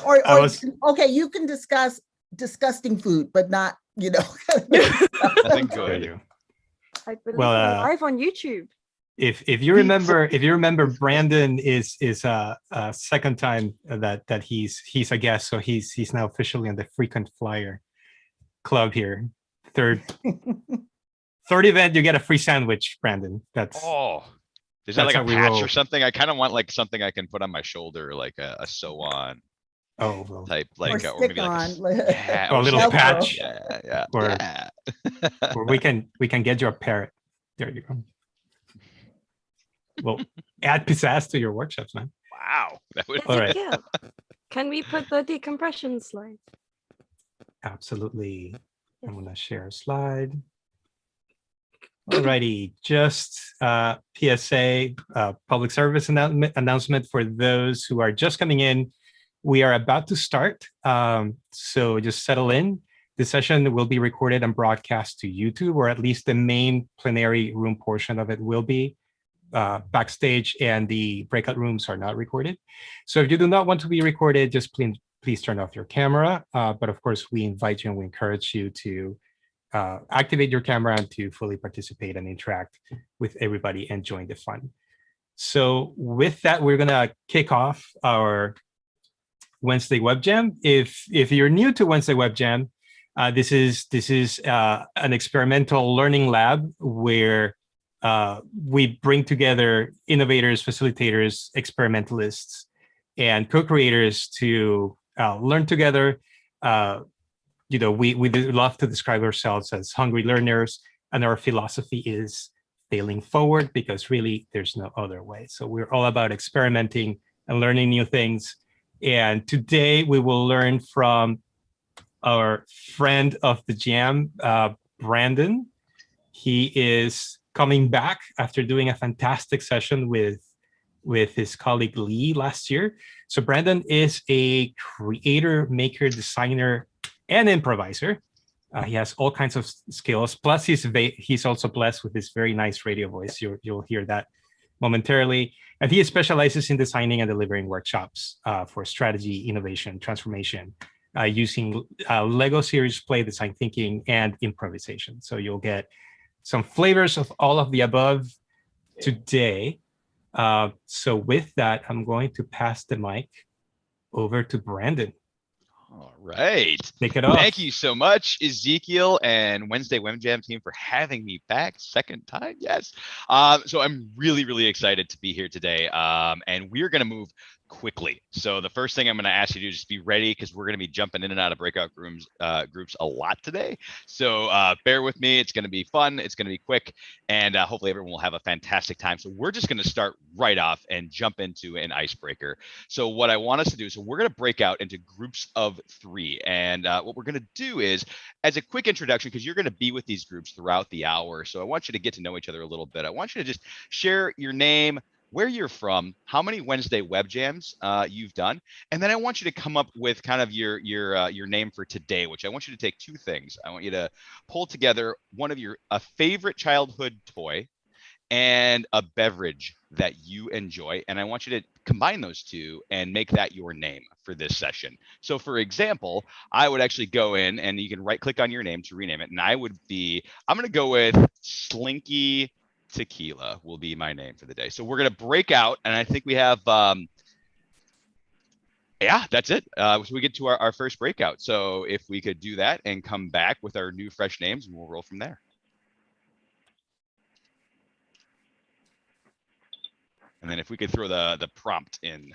Or I was okay, you can discuss disgusting food, but not, you know. Nothing there good. you go. I believe Well, we're live on YouTube. If you remember, Brandon is a second time that he's a guest, so he's now officially on the frequent flyer club here. Third event, you get a free sandwich, Brandon. Oh, is that that's like a how we patch roll. or something? I kind of want like something I can put on my shoulder, like a sew on Oh, well, type, Or like, or maybe like stick-on. yeah, a or little stick on. patch. Yeah, Or- yeah. or we can get you a parrot. There you go. Well, add pizzazz to your workshops, man. Wow, that would. All right. Ezekiel, can we put the decompression slide? Absolutely. I'm gonna share a slide. Alrighty, just PSA, public service announcement for those who are just coming in. We are about to start, so just settle in. The session will be recorded and broadcast to YouTube, or at least the main plenary room portion of it will be. Backstage and the breakout rooms are not recorded. So if you do not want to be recorded, just please turn off your camera. But of course, we invite you and we encourage you to activate your camera and to fully participate and interact with everybody and join the fun. So with that, we're gonna kick off our Wednesday Web Jam. If you're new to Wednesday Web Jam, this is an experimental learning lab where we bring together innovators, facilitators, experimentalists, and co-creators to learn together. We love to describe ourselves as hungry learners, and our philosophy is failing forward, because really there's no other way. So we're all about experimenting and learning new things. And today we will learn from our friend of the jam, Brandon. He is coming back after doing a fantastic session with his colleague Lee last year. So Brandon is a creator, maker, designer, and improviser. He has all kinds of skills. Plus, he's also blessed with this very nice radio voice. You'll hear that momentarily. And he specializes in designing and delivering workshops for strategy, innovation, transformation, using Lego series play, design thinking, and improvisation. So you'll get some flavors of all of the above today. So with that, I'm going to pass the mic over to Brandon. All right. Take it off. Thank you so much, Ezekiel and Wednesday Web Jam team, for having me back. Second time, yes. So I'm really, really excited to be here today. And we're going to move quickly. So the first thing I'm going to ask you to do is just be ready, because we're going to be jumping in and out of breakout rooms, groups a lot today. So bear with me. It's going to be fun. It's going to be quick. And hopefully everyone will have a fantastic time. So we're just going to start right off and jump into an icebreaker. So what I want us to do, so we're going to break out into groups of 3. And what we're going to do is, as a quick introduction, because you're going to be with these groups throughout the hour, so I want you to get to know each other a little bit. I want you to just share your name, where you're from, how many Wednesday Web Jams you've done, and then I want you to come up with kind of your name for today, which I want you to take 2 things. I want you to pull together one of a favorite childhood toy and a beverage that you enjoy, and I want you to combine those 2 and make that your name for this session. So for example, I would actually go in, and you can right click on your name to rename it, and I'm going to go with Slinky Tequila will be my name for the day. So we're going to break out, and I think we have yeah, that's it. So we get to our first breakout. So if we could do that and come back with our new fresh names, and we'll roll from there. And then if we could throw the prompt in,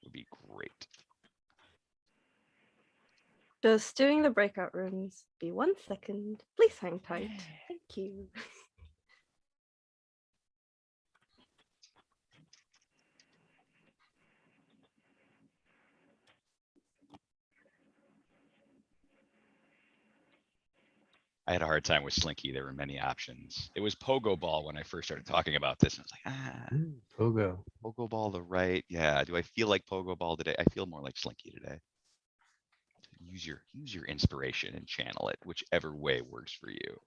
would be great. Just doing the breakout rooms. Be 1 second. Please hang tight. Thank you. I had a hard time with Slinky. There were many options. It was Pogo Ball when I first started talking about this. And I was like, Pogo Ball, the right. Yeah. Do I feel like Pogo Ball today? I feel more like Slinky today. Use your inspiration and channel it whichever way works for you.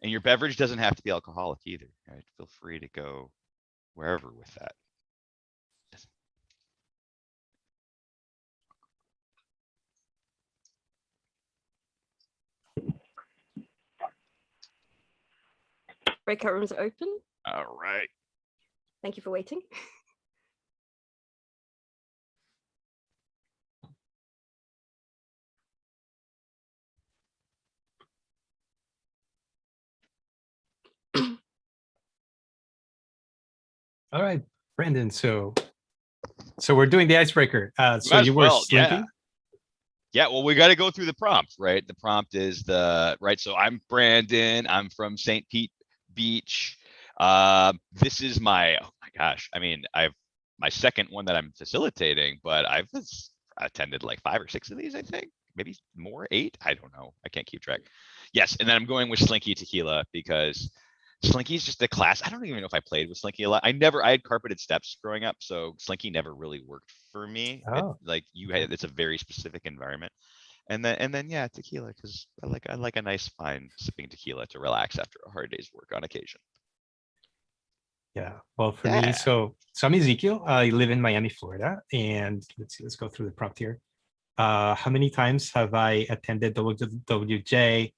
And your beverage doesn't have to be alcoholic either. Right? Feel free to go wherever with that. breakout rooms are open. All right. Thank you for waiting. All right, Brandon. So we're doing the icebreaker. So Might as you were well, Slinky? yeah. Yeah, well, we got to go through the prompt, right? The prompt is right. So I'm Brandon. I'm from St. Pete Beach. This is oh my gosh. I mean, I've my second one that I'm facilitating, but I've attended like 5 or 6 of these, I think. Maybe more, 8. I don't know. I can't keep track. Yes, and then I'm going with Slinky Tequila because Slinky's just a class. I don't even know if I played with Slinky a lot. I had carpeted steps growing up, so Slinky never really worked for me. Oh. It's a very specific environment. And then yeah, tequila, because I like a nice fine sipping tequila to relax after a hard day's work on occasion. Yeah. Well, for Yeah. me, so I'm Ezekiel. I live in Miami, Florida, and let's go through the prompt here. How many times have I attended WWJ?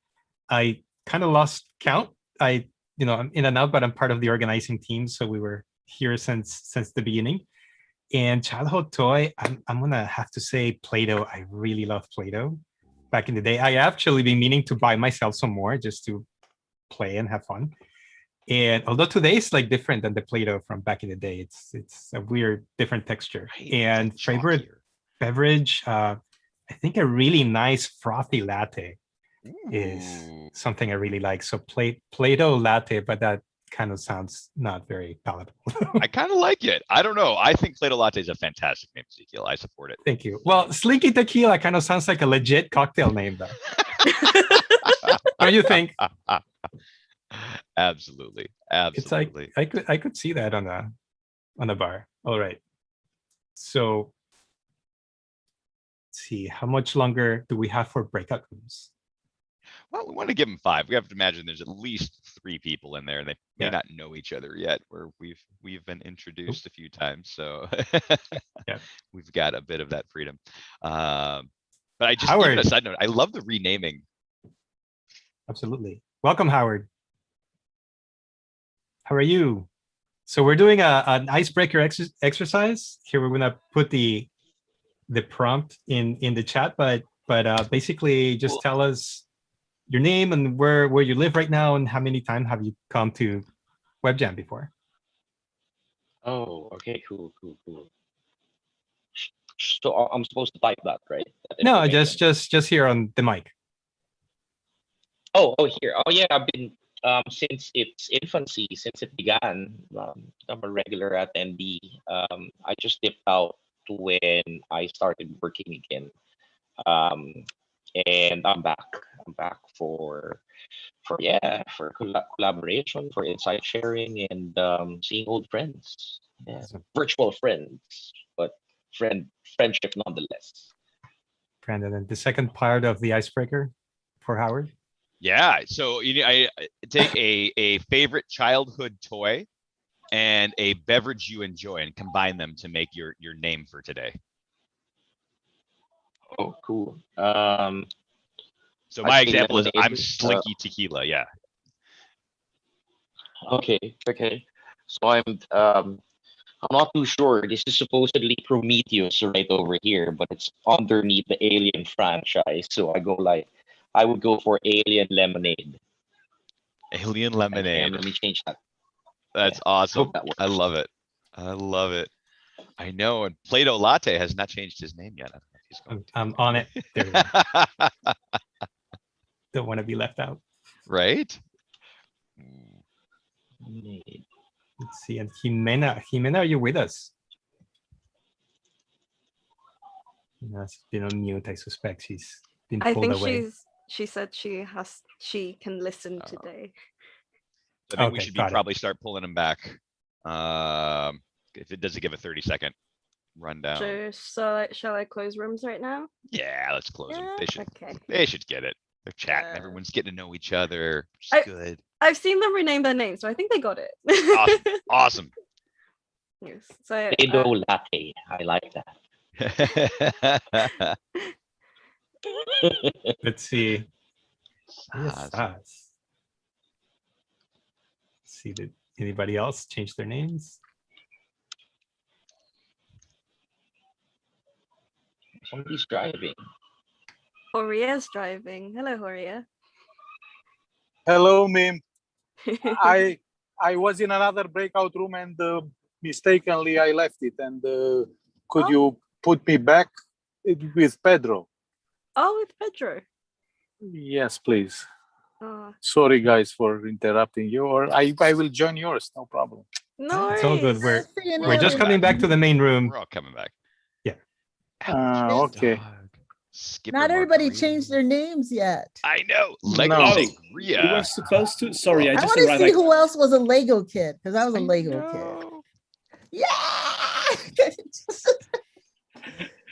I kind of lost count. I'm in and out, but I'm part of the organizing team, so we were here since the beginning. And childhood toy, I'm gonna have to say Play-Doh. I really love Play-Doh. Back in the day, I actually been meaning to buy myself some more just to play and have fun. And although today is like different than the Play-Doh from back in the day, it's a weird, different texture. Right, And like favorite chalkier. beverage, I think a really nice frothy latte is Ooh. something I really like. So Play-Doh latte, but that kind of sounds not very palatable. I kind of like it. I don't know. I think Play-Doh Latte is a fantastic name, Ezekiel. I support it. Thank you. Well, Slinky Tequila kind of sounds like a legit cocktail name, though. Don't you think? Absolutely. It's like Absolutely. I could see that on a bar. All right. So let's see, how much longer do we have for breakout rooms? Well, we want to give them 5. We have to imagine there's at least 3 people in there, and they may Yeah. not know each other yet, where we've been introduced a few times, so Yeah. we've got a bit of that freedom. But I just Howard. even a side note, I love the renaming. Absolutely. Welcome, Howard. How are you? So we're doing an icebreaker exercise. Here we're gonna put the prompt in the chat, but basically just Cool. tell us your name and where you live right now and how many times have you come to WebJam before. Oh, okay, cool. So I'm supposed to type that, right? That No, information. just here on the mic. Oh, here. Oh, yeah. I've been since its infancy, since it began. I'm a regular attendee. I just dipped out when I started working again. And I'm back. I'm back for collaboration, for insight sharing, and seeing old friends. Yeah, Awesome. virtual friends, but friendship nonetheless. Brandon, and the second part of the icebreaker for Howard. Yeah, so I take a favorite childhood toy and a beverage you enjoy and combine them to make your name for today. Oh, cool. So I'd my say example is I'm lemonade. Slinky Tequila. Yeah. Okay. So I'm not too sure. This is supposedly Prometheus right over here, but it's underneath the Alien franchise. So I would go for Alien Lemonade. Alien Lemonade. Let me change that. That's Yeah, awesome. hope that works. I love it. I know. And Play-Doh Latte has not changed his name yet. I don't know if he's going I'm on it. There we go. to. Don't want to be left out. Right? Lemonade. Let's see. And Jimena, are you with us? Jimena's been on mute. I suspect she's been I pulled think away. she said she can listen today. I think we Okay, should got it. probably start pulling him back. If it doesn't give a 30-second rundown. Shall I close rooms right now? Yeah, let's close them. Yeah, okay. They should get it. They're chatting. Everyone's getting to know each other. It's I- good. I've seen them rename their names, so I think they got it. Awesome. Yes. So Play-Doh latte. I like that. Let's see. Awesome. Yes. see, did anybody else change their names? Somebody's driving. Horia's driving. Hello, Horia. Hello, ma'am. I was in another breakout room and mistakenly I left it. And could Oh. you put me back with Pedro? Oh, with Pedro. Yes, please. Oh, Sorry, guys, for interrupting you. Or I will join yours. No problem. no It's all good. worries. We're just coming back to the main room. We're all coming back. Yeah. Okay. Skipper Not everybody Margarita. changed their names yet. I know. Lego No. We Sangria. were supposed to. Sorry, I I just want to arrived. see Like, who else was a Lego kid, because I was a I Lego know. kid. Yeah.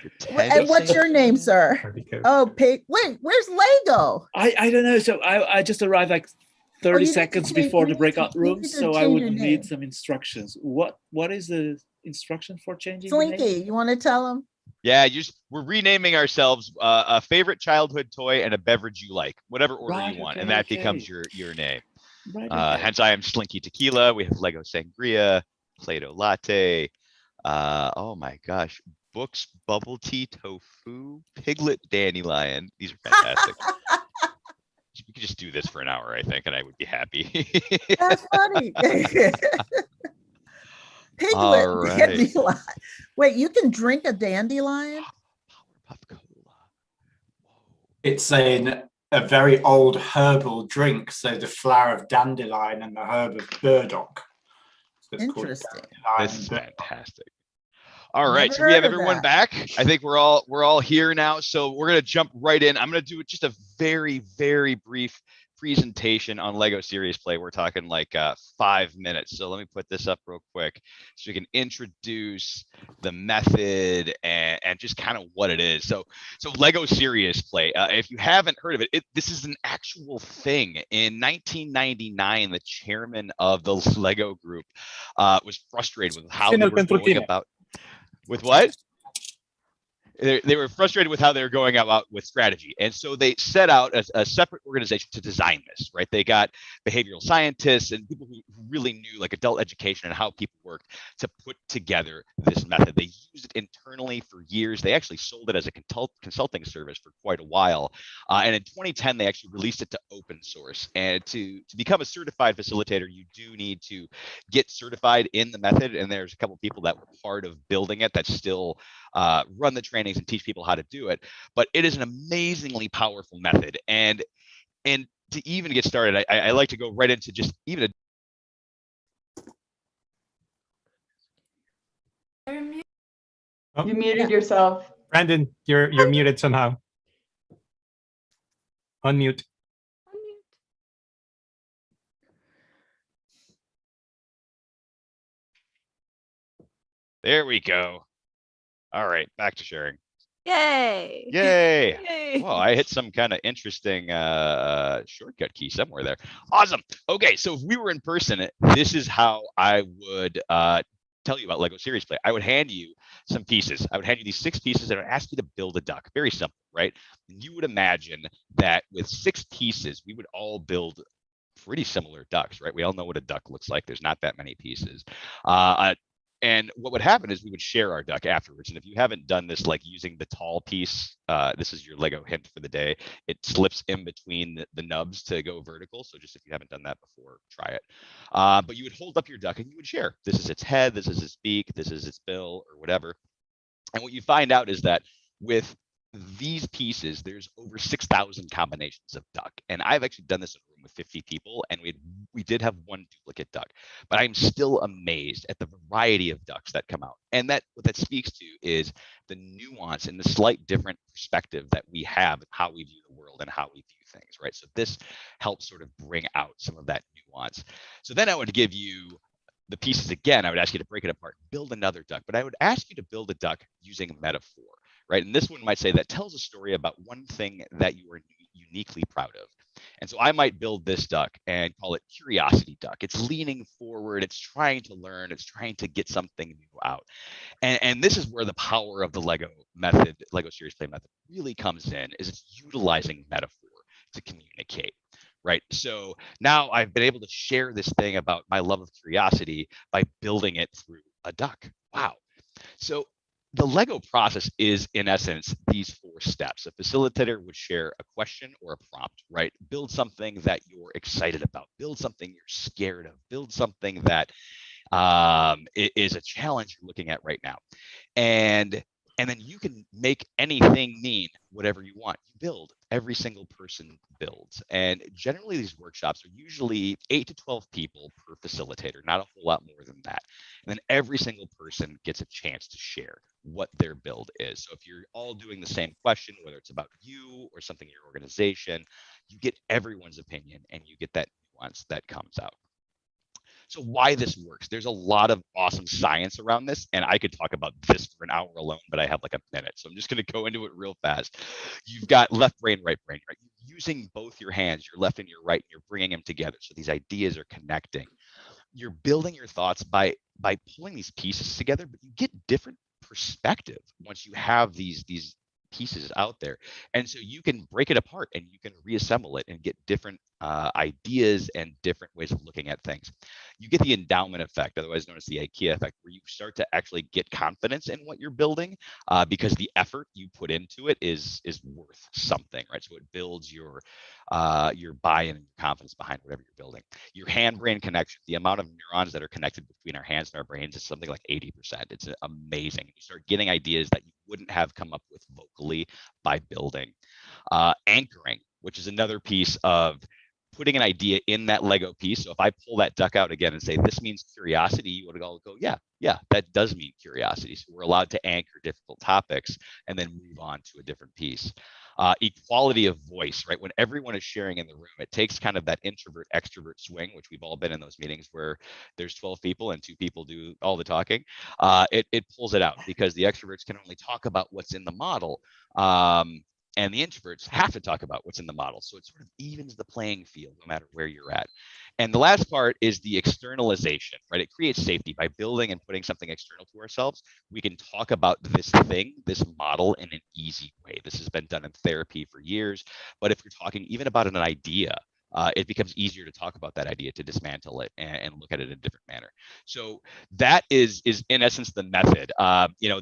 The And Teddy what's your name, sir? Barbecue. Oh, wait, where's Lego? I don't know. So I just arrived like 30 you need to seconds change- before you the need breakout to- you room, need to so I change would your name. need some instructions. What is the instruction for changing the name? Slinky, you want to tell him? Yeah, we're renaming ourselves a favorite childhood toy and a beverage you like, whatever order Right, you want, okay, and that okay. becomes your name. Right. Okay. Hence, I am Slinky Tequila. We have Lego Sangria, Play-Doh Latte. Oh my gosh, Books Bubble Tea Tofu, Piglet Dandelion. These are fantastic. We could just do this for an hour, I think, and I would be happy. That's funny. Piglet All right. dandelion. Wait, you can drink a dandelion? Powerpuff Cola. It's a very old herbal drink. So the flower of dandelion and the herb of burdock. So it's called Interesting. dandelion This is burdock. fantastic. All right, Never so we have heard of everyone that. back. I think we're all here now. So we're gonna jump right in. I'm gonna do just a very, very brief presentation on Lego Serious Play. We're talking like 5 minutes. So let me put this up real quick so we can introduce the method and just kind of what it is. So Lego Serious Play. If you haven't heard of it, this is an actual thing. In 1999, the chairman of the Lego Group was frustrated with how they were going about. With what? They were frustrated with how they were going about with strategy. And so they set out a separate organization to design this, right? They got behavioral scientists and people who really knew like adult education and how people worked to put together this method. They used it internally for years. They actually sold it as a consulting service for quite a while. And in 2010, they actually released it to open source. And to become a certified facilitator, you do need to get certified in the method. And there's a couple of people that were part of building it that still run the trainings and teach people how to do it. But it is an amazingly powerful method. And to even get started, I like to go right into just even Oh, You muted yourself. Brandon, you're muted somehow. Unmute. There we go. All right, back to sharing. Yay! Yay! Yay! Well, I hit some kind of interesting shortcut key somewhere there. Awesome. Okay, so if we were in person, this is how I would tell you about Lego Serious Play. I would hand you some pieces. I would hand you these 6 pieces and I would ask you to build a duck. Very simple, right? And you would imagine that with 6 pieces, we would all build pretty similar ducks, right? We all know what a duck looks like. There's not that many pieces. And what would happen is we would share our duck afterwards. And if you haven't done this, like using the tall piece, this is your Lego hint for the day. It slips in between the nubs to go vertical. So just if you haven't done that before, try it. But you would hold up your duck and you would share. This is its head, this is its beak, this is its bill, or whatever. And what you find out is that with these pieces, there's over 6,000 combinations of duck. And I've actually done this in a room with 50 people, and we did have one duplicate duck. But I'm still amazed at the variety of ducks that come out. And that what that speaks to is the nuance and the slight different perspective that we have in how we view the world and how we view things, right? So this helps sort of bring out some of that nuance. So then I would give you the pieces again. I would ask you to break it apart, build another duck, but I would ask you to build a duck using metaphor, right? And this one might say that tells a story about one thing that you are uniquely proud of. And so I might build this duck and call it Curiosity Duck. It's leaning forward, it's trying to learn, it's trying to get something new out. And this is where the power of the Lego method, Lego Serious Play method really comes in, is it's utilizing metaphor to communicate, right? So now I've been able to share this thing about my love of curiosity by building it through a duck. Wow. So the Lego process is, in essence, these 4 steps. A facilitator would share a question or a prompt, right? Build something that you're excited about, build something you're scared of, build something that is a challenge you're looking at right now. And then you can make anything mean whatever you want. You build. Every single person builds. And generally, these workshops are usually 8 to 12 people per facilitator, not a whole lot more than that. And then every single person gets a chance to share what their build is. So if you're all doing the same question, whether it's about you or something in your organization, you get everyone's opinion and you get that nuance that comes out. So why this works, there's a lot of awesome science around this, and I could talk about this for an hour alone, but I have like a minute, so I'm just going to go into it real fast. You've got left brain, right? You're using both your hands, your left and your right, and you're bringing them together, so these ideas are connecting. You're building your thoughts by pulling these pieces together, but you get different perspective once you have these pieces out there, and so you can break it apart and you can reassemble it and get different ideas and different ways of looking at things. You get the endowment effect, otherwise known as the IKEA effect, where you start to actually get confidence in what you're building because the effort you put into it is worth something, right? So it builds your buy-in and your confidence behind whatever you're building. Your hand-brain connection, the amount of neurons that are connected between our hands and our brains is something like 80%. It's amazing. You start getting ideas that you wouldn't have come up with vocally by building. Anchoring, which is another piece of putting an idea in that Lego piece. So if I pull that duck out again and say, this means curiosity, you would all go, yeah, that does mean curiosity. So we're allowed to anchor difficult topics and then move on to a different piece. Equality of voice, right? When everyone is sharing in the room, it takes kind of that introvert extrovert swing, which we've all been in those meetings where there's 12 people and 2 people do all the talking. It pulls it out because the extroverts can only talk about what's in the model. And the introverts have to talk about what's in the model. So it sort of evens the playing field no matter where you're at. And the last part is the externalization, right? It creates safety by building and putting something external to ourselves. We can talk about this thing, this model in an easy way. This has been done in therapy for years. But if you're talking even about an idea, it becomes easier to talk about that idea, to dismantle it and look at it in a different manner. So that is in essence the method.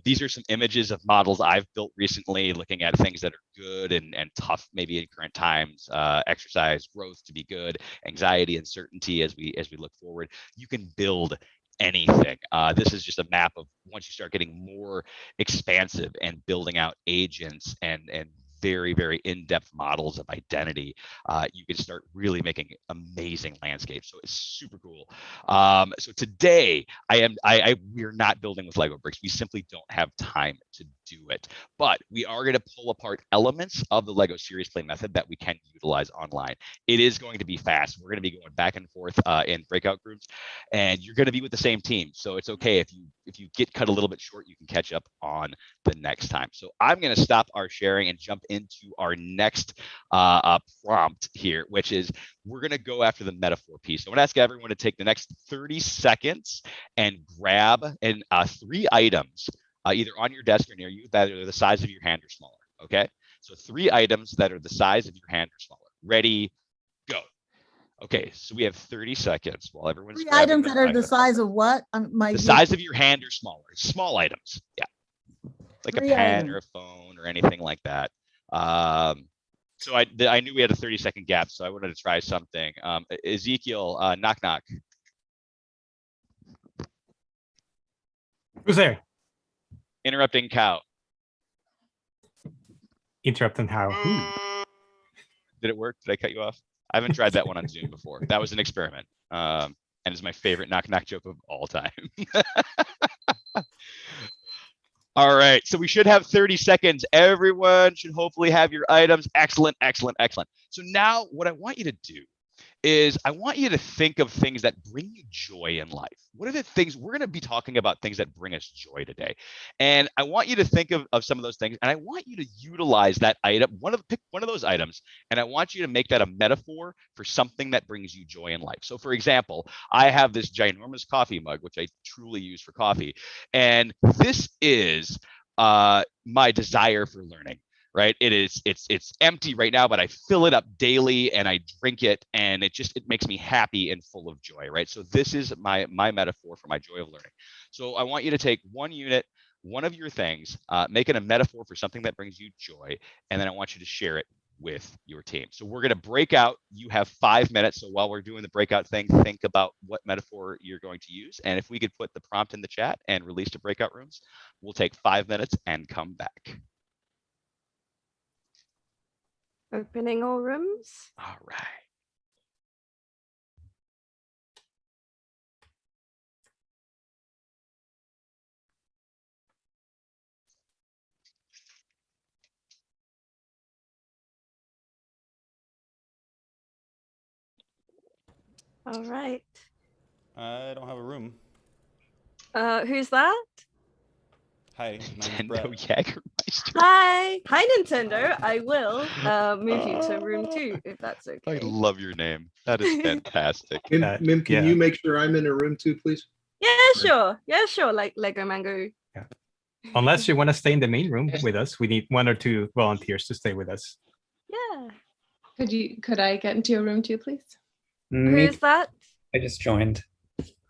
These are some images of models I've built recently, looking at things that are good and tough, maybe in current times. Exercise, growth to be good, anxiety, uncertainty as we look forward. You can build anything. This is just a map of once you start getting more expansive and building out agents and very, very in-depth models of identity, you can start really making amazing landscapes. So it's super cool. So today we're not building with Lego bricks. We simply don't have time to do it, but we are going to pull apart elements of the Lego Serious Play method that we can utilize online. It is going to be fast. We're going to be going back and forth in breakout groups, and you're going to be with the same team. So it's okay if you get cut a little bit short, you can catch up on the next time. So I'm going to stop our sharing and jump into our next prompt here, which is we're going to go after the metaphor piece. So I'm going to ask everyone to take the next 30 seconds and grab 3 items, either on your desk or near you, that are the size of your hand or smaller. Okay, so 3 items that are the size of your hand or smaller. Ready, go. Okay, so we have 30 seconds while everyone's 3 items that are the size of what? The size of your hand or smaller. Small items. Yeah. Like a pen or a phone or anything like that. So I knew we had a 30-second gap, so I wanted to try something. Ezekiel, knock knock. Who's there? Interrupting cow. Interrupting how? Did it work? Did I cut you off? I haven't tried that one on Zoom before. That was an experiment. And it's my favorite knock knock joke of all time. All right, so we should have 30 seconds. Everyone should hopefully have your items. Excellent, excellent, excellent. So now what I want you to do is I want you to think of things that bring you joy in life. What are the things we're going to be talking about, things that bring us joy today? And I want you to think of some of those things, and I want you to utilize that item, pick one of those items, and I want you to make that a metaphor for something that brings you joy in life. So for example, I have this ginormous coffee mug, which I truly use for coffee. And this is my desire for learning. right? It's empty right now, but I fill it up daily and I drink it, and it makes me happy and full of joy, right? So this is my metaphor for my joy of learning. So I want you to take one unit, one of your things, make it a metaphor for something that brings you joy, and then I want you to share it with your team. So we're going to break out. You have 5 minutes. So while we're doing the breakout thing, think about what metaphor you're going to use. And if we could put the prompt in the chat and release to breakout rooms, we'll take 5 minutes and come back. Opening all rooms. All right. All right. I don't have a room. Who's that? Hi, my name's Nintendo Brett. Jägermeister. Hi, Nintendo. I will move you to room 2 if that's I okay. love your name. That is fantastic. Mim, can you make sure I'm in a room too, please? Yeah, sure. Like Lego Mango. Yeah. Unless you want to stay in the main room with us, we need 1 or 2 volunteers to stay with us. Yeah. Could I get into your room too, please? Who's that? I just joined.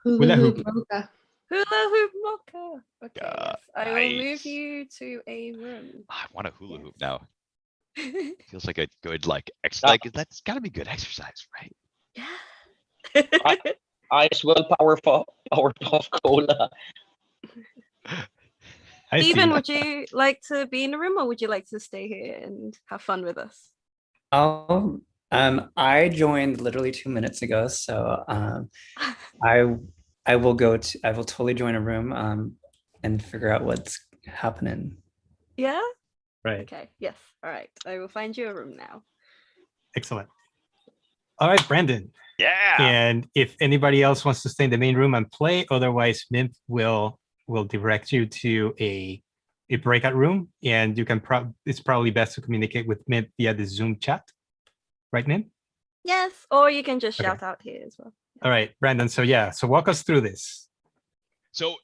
Hula hoop. hoop mocha. Hula hoop mocha. Okay, yes. I will move Nice. you to a room. I want a hula hoop Yes. now. Feels like a good that's got to be good exercise, right? Yeah. Ice well powerful cola. I see. Steven, would you like to be in the room or would you like to stay here and have fun with us? Oh, I joined literally 2 minutes ago, so I will totally join a room and figure out what's happening. Yeah? Right. Okay, yes. All right. I will find you a room now. Excellent. All right, Brandon. Yeah. And if anybody else wants to stay in the main room and play, otherwise Mint will direct you to a breakout room, and you can it's probably best to communicate with Mint via the Zoom chat. Right, Mint? Yes, or you can just Okay. shout out here as well. All right, Brandon. So walk us through this. So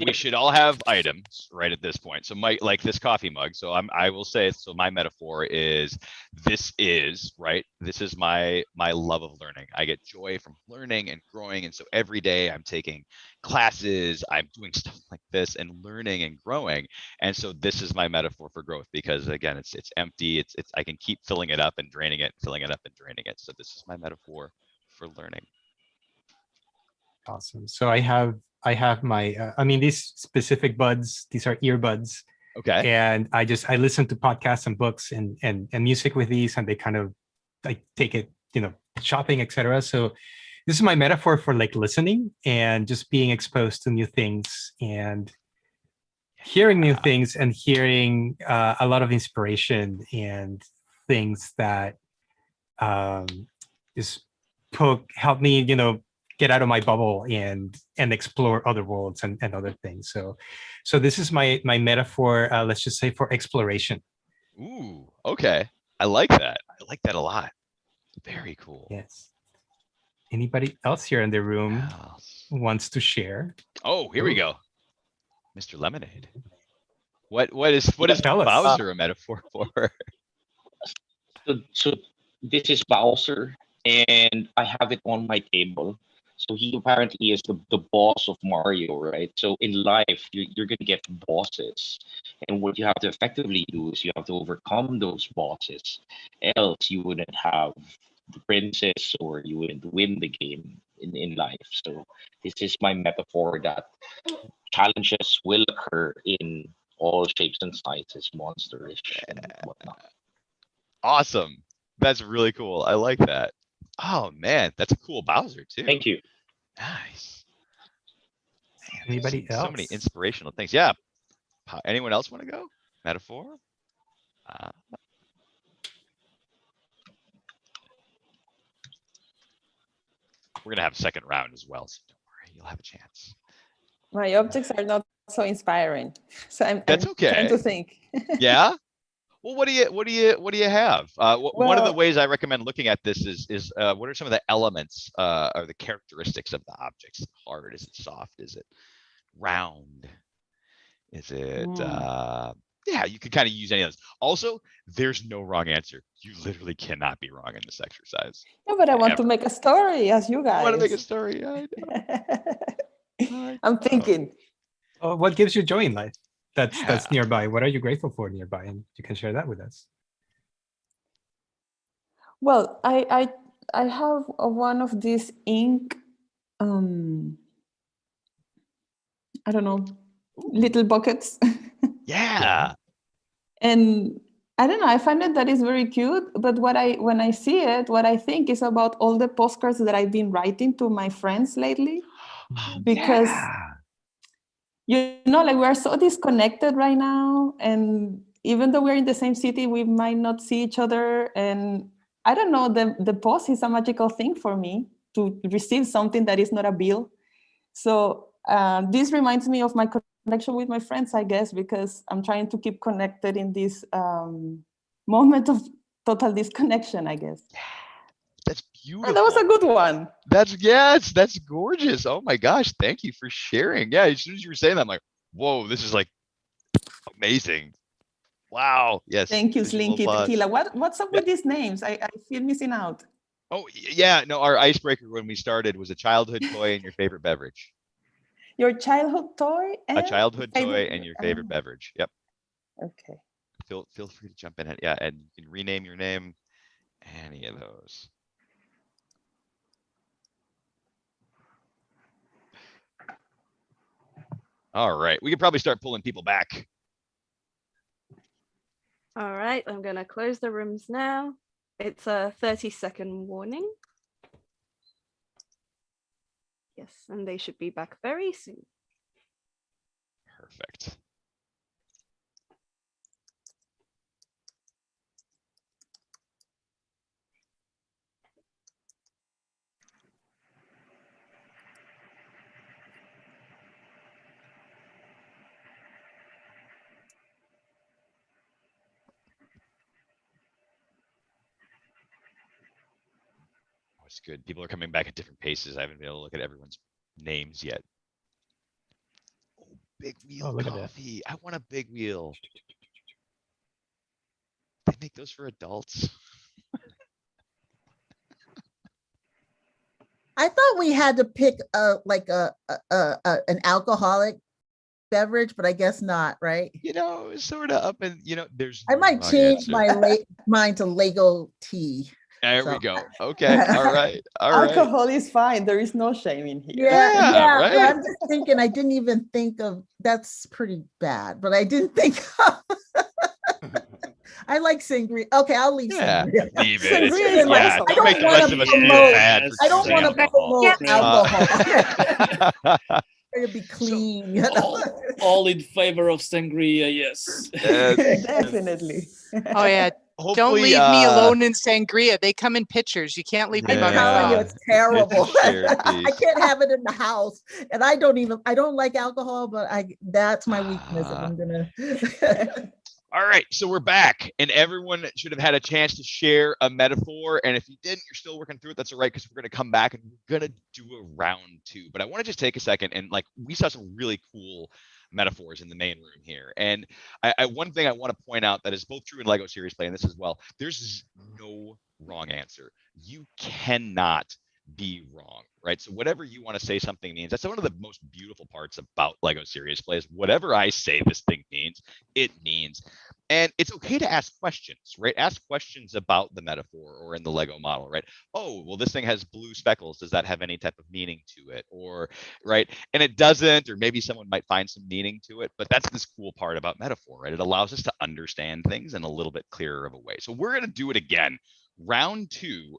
we should all have items right at this point. So like this coffee mug. So I will say, so my metaphor is this is my love of learning. I get joy from learning and growing. And so every day I'm taking classes, I'm doing stuff like this and learning and growing. And so this is my metaphor for growth, because again, it's empty. It's I can keep filling it up and draining it, filling it up and draining it. So this is my metaphor for learning. Awesome. So I have my, these specific buds, these are earbuds. Okay. And I listen to podcasts and books and music with these, and they kind of like take it, shopping, etc. So this is my metaphor for like listening and just being exposed to new things and hearing new things and hearing a lot of inspiration and things that just help me, get out of my bubble and explore other worlds and other things. So this is my metaphor, let's just say, for exploration. Ooh, okay. I like that. I like that a lot. Very cool. Yes. Anybody else here in the room wants to share? Oh, here we go. Mr. Lemonade. What is tell us. Bowser a metaphor for? So this is Bowser, and I have it on my table. So he apparently is the boss of Mario, right? So in life, you're going to get bosses. And what you have to effectively do is you have to overcome those bosses. Else you wouldn't have the princess, or you wouldn't win the game in life. So this is my metaphor that challenges will occur in all shapes and sizes, monsterish and whatnot. Awesome. That's really cool. I like that. Oh man, that's a cool Bowser too. Thank you. Nice. Man, Anybody else? So many inspirational things. Yeah. Anyone else want to go? Metaphor? We're gonna have a second round as well, so don't worry, you'll have a chance. My objects are not so inspiring, so I'm That's okay. trying to think. Yeah. Well, what do you have? One of the ways I recommend looking at this is what are some of the elements or the characteristics of the objects? Is it hard? Is it soft? Is it round? Is it yeah, you could kind of use any of those. Also, there's no wrong answer. You literally cannot be wrong in this exercise. Yeah, but I want to Ever. make a story as you You want to make a guys. story? I know. I'm thinking. Oh, what gives you joy in life? That's Yeah. nearby. What are you grateful for nearby? And you can share that with us. Well, I have one of these ink, I don't know, little buckets. Yeah. And I don't know, I find that is very cute. But when I see it, what I think is about all the postcards that I've been writing to my friends lately. Because you know, like we're so disconnected right now, and even though we're in the same city, we might not see each other. And I don't know, the post is a magical thing for me to receive something that is not a bill. So this reminds me of my connection with my friends, I guess, because I'm trying to keep connected in this moment of total disconnection, I guess. That's beautiful. And that was a good one. That's gorgeous. Oh my gosh, thank you for sharing. Yeah, as soon as you were saying that, I'm like, whoa, this is like amazing. Wow. Yes. Thank you, visual Slinky applause. Tequila. What's up with these names? I feel missing out. Oh yeah, no, our icebreaker when we started was a childhood toy and your favorite beverage. Your childhood toy and A childhood toy favorite- and your favorite beverage. Yep. Okay. Feel free to jump in. Yeah, and you can rename your name. Any of those. All right, we could probably start pulling people back. All right, I'm going to close the rooms now. It's a 30-second warning. Yes, and they should be back very soon. Perfect. Oh, it's good. People are coming back at different paces. I haven't been able to look at everyone's names yet. Oh, big wheel look at that. coffee. I want a big wheel. They make those for adults. I thought we had to pick an alcoholic beverage, but I guess not, right? You know, sort of up and there's. I might no wrong change answer. my mine to Lego tea. There So- we go. Okay. All right. All right. Alcohol is fine. There is no shame in here. Yeah, right? But I'm just thinking, I didn't even think of, that's pretty bad, but I didn't think of. I like sangria. Okay, I'll leave Yeah, sangria. leave it. Sangria It's- is yeah, awesome. don't make the rest of us feel promote- bad for I don't choosing want to alcohol. promote alcohol. It'll be clean. you know? All in favor of sangria, yes. Definitely. Oh yeah. Don't Hopefully, leave me alone in sangria. They come in pitchers. You can't leave me by I'm telling you, myself. it's terrible. It's a shared I piece. can't have it in the house, and I don't like alcohol, but that's my weakness. And I'm gonna. All right, so we're back, and everyone should have had a chance to share a metaphor. And if you didn't, you're still working through it. That's all right, because we're going to come back and we're going to do a round two. But I want to just take a second and we saw some really cool metaphors in the main room here. And one thing I want to point out that is both true in Lego series play and this as well. There's no wrong answer. You cannot be wrong, right? So whatever you want to say something means, that's one of the most beautiful parts about Lego series play is whatever I say this thing means, it means. And it's okay to ask questions, right? Ask questions about the metaphor or in the Lego model, right? Oh, well, this thing has blue speckles. Does that have any type of meaning to it? Or, right? And it doesn't, or maybe someone might find some meaning to it, but that's this cool part about metaphor, right? It allows us to understand things in a little bit clearer of a way. So we're going to do it again. Round two.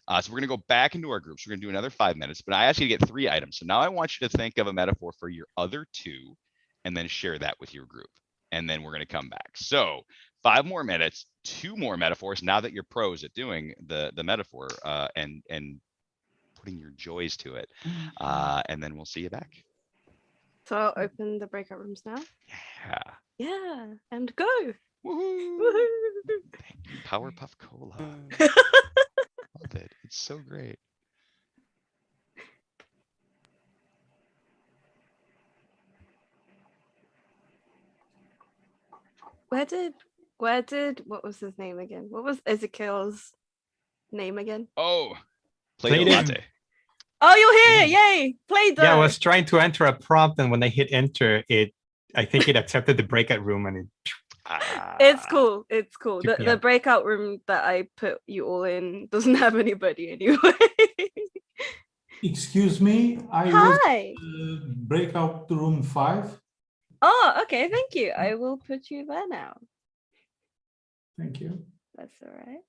So we're going to go back into our groups. We're going to do another 5 minutes, but I asked you to get 3 items. So now I want you to think of a metaphor for your other 2 and then share that with your group. And then we're going to come back. So 5 more minutes, 2 more metaphors. Now that you're pros at doing the metaphor and putting your joys to it. And then we'll see you back. So I'll open the breakout rooms now. Yeah. Yeah, and go. Woohoo. Woohoo. Thank you, Powerpuff Cola. Love it. It's so great. Where did what was his name again? What was Ezekiel's name again? Oh, Play-Doh Play-Doh. latte. Oh, you're here! Yay! Play-Doh. Yeah, I was trying to enter a prompt, and when I hit enter, I think it accepted the breakout room, and It's cool. It's cool. Took me The out. breakout room that I put you all in doesn't have anybody anyway. Excuse me, I Hi. was breakout room 5. Oh, okay. Thank you. I will put you there now. Thank you. That's all right.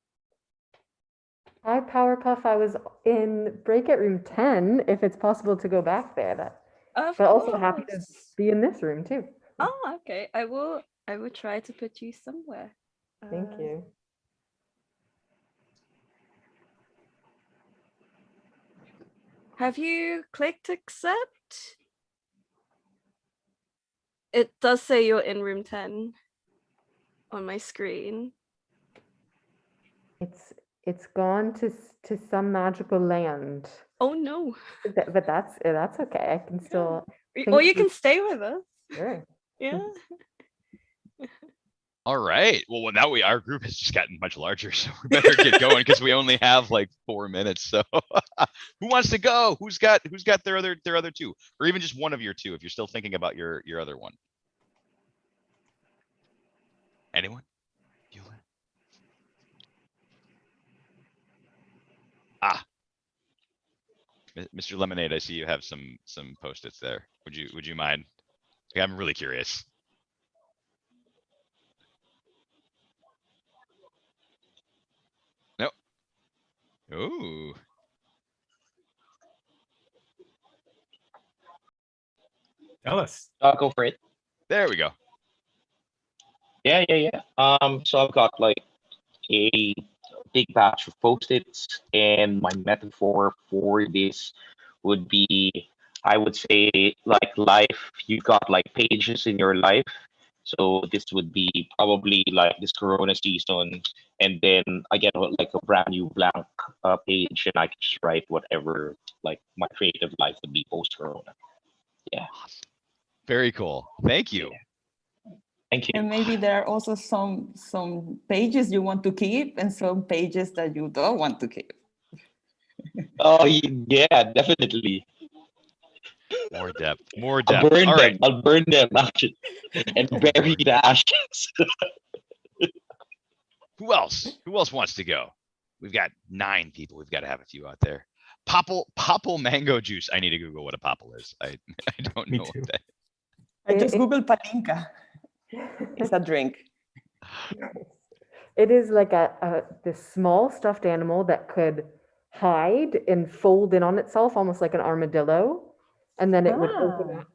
Hi, Powerpuff. I was in breakout room 10, if it's possible to go back there. Of But also happy to course. be in this room too. Oh, okay. I will try to put you somewhere. Thank you. Have you clicked accept? It does say you're in room 10 on my screen. It's gone to some magical land. Oh no. But that's okay. I can still. Or you can stay with us. Sure. Yeah. All right. Well, now our group has just gotten much larger, so we better get going because we only have like 4 minutes. So, who wants to go? Who's got their other two, or even just one of your two if you're still thinking about your other one? Anyone? Mr. Lemonade, I see you have some post-its there. Would you mind? I'm really curious. Nope. Ooh. Tell us. I'll go for it. There we go. Yeah. So I've got like a big batch of post-its, and my metaphor for this would be, I would say, like life. You've got like pages in your life. So this would be probably like this Corona season, and then I get like a brand new blank page, and I can just write whatever like my creative life would be post-Corona. Yeah. Very cool. Thank you. Thank you. And maybe there are also some pages you want to keep and some pages that you don't want to keep. Oh yeah, definitely. More depth. More I'll depth. burn All them. right. I'll burn them actually, and bury the ashes. Who else? Who else wants to go? We've got 9 people. We've got to have a few out there. Popple mango juice. I need to Google what a popple is. I don't know what that. I just Googled palinka. It's a drink. It is like this small stuffed animal that could hide and fold in on itself, almost like an armadillo, and then it would open up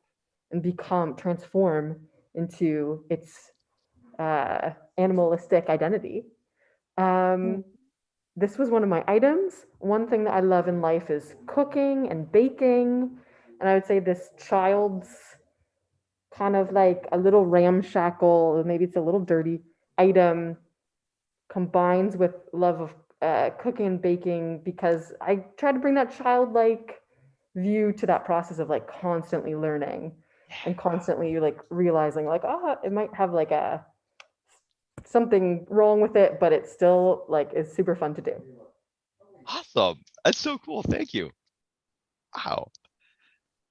and transform into its animalistic identity. This was one of my items. One thing that I love in life is cooking and baking, and I would say this child's kind of like a little ramshackle, maybe it's a little dirty item, combines with love of cooking and baking, because I try to bring that childlike view to that process of like constantly learning and constantly like realizing like, it might have like something wrong with it, but it's still like is super fun to do. Awesome. That's so cool. Thank you. Wow.